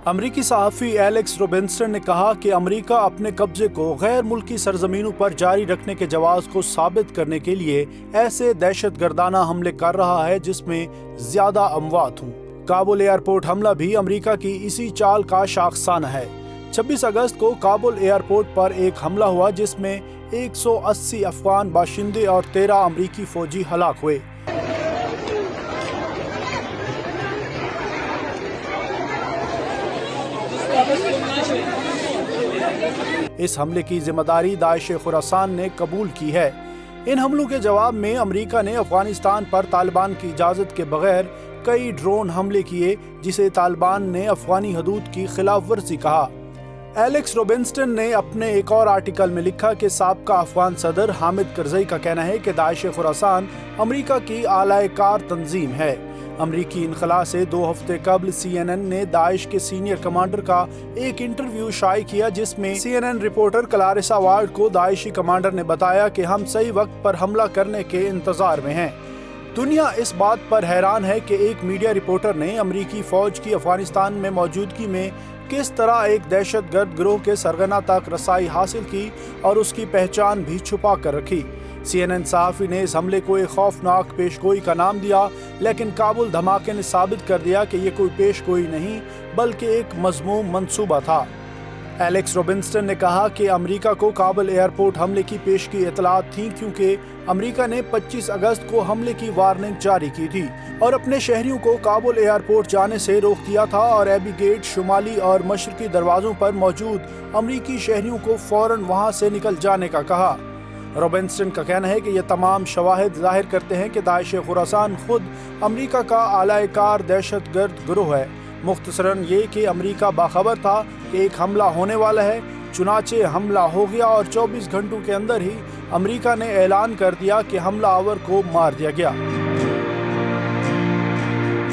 امریکی صحافی ایلیکس روبنسٹن نے کہا کہ امریکہ اپنے قبضے کو غیر ملکی سرزمینوں پر جاری رکھنے کے جواز کو ثابت کرنے کے لیے ایسے دہشت گردانہ حملے کر رہا ہے جس میں زیادہ اموات ہوں۔ کابل ایئرپورٹ حملہ بھی امریکہ کی اسی چال کا شاخسانہ ہے۔ 26 اگست کو کابل ایئرپورٹ پر ایک حملہ ہوا جس میں 180 افغان باشندے اور 13 امریکی فوجی ہلاک ہوئے۔ اس حملے کی ذمہ داری داعش خراسان نے قبول کی ہے۔ ان حملوں کے جواب میں امریکہ نے افغانستان پر طالبان کی اجازت کے بغیر کئی ڈرون حملے کیے جسے طالبان نے افغانی حدود کی خلاف ورزی کہا۔ ایلیکس روبنسٹن نے اپنے ایک اور آرٹیکل میں لکھا کہ سابقہ افغان صدر حامد کرزئی کا کہنا ہے کہ داعش خراسان امریکہ کی اعلی کار تنظیم ہے۔ امریکی انخلاء سے 2 ہفتے قبل CNN نے داعش کے سینئر کمانڈر کا ایک انٹرویو شائع کیا جس میں CNN رپورٹر کلاریسا وارڈ کو داعشی کمانڈر نے بتایا کہ ہم صحیح وقت پر حملہ کرنے کے انتظار میں ہیں۔ دنیا اس بات پر حیران ہے کہ ایک میڈیا رپورٹر نے امریکی فوج کی افغانستان میں موجودگی میں کس طرح ایک دہشت گرد گروہ کے سرغنہ تک رسائی حاصل کی اور اس کی پہچان بھی چھپا کر رکھی۔ CNN صحافی نے اس حملے کو ایک خوفناک پیشگوئی کا نام دیا، لیکن کابل دھماکے نے ثابت کر دیا کہ یہ کوئی پیشگوئی نہیں بلکہ ایک مذموم منصوبہ تھا۔ ایلیکس روبنسٹن نے کہا کہ امریکہ کو کابل ایئرپورٹ حملے کی پیشگی اطلاعات تھیں کیونکہ امریکہ نے 25 اگست کو حملے کی وارننگ جاری کی تھی اور اپنے شہریوں کو کابل ایئرپورٹ جانے سے روک دیا تھا اور ایبی گیٹ، شمالی اور مشرقی دروازوں پر موجود امریکی شہریوں کو فوراً وہاں سے نکل جانے کا کہا۔ روبنسٹن کا کہنا ہے کہ یہ تمام شواہد ظاہر کرتے ہیں کہ داعش خراسان خود امریکہ کا اعلی کار دہشت گرد گروہ ہے۔ مختصراً یہ کہ امریکہ باخبر تھا کہ ایک حملہ ہونے والا ہے، چنانچہ حملہ ہو گیا اور 24 گھنٹوں کے اندر ہی امریکہ نے اعلان کر دیا کہ حملہ آور کو مار دیا گیا۔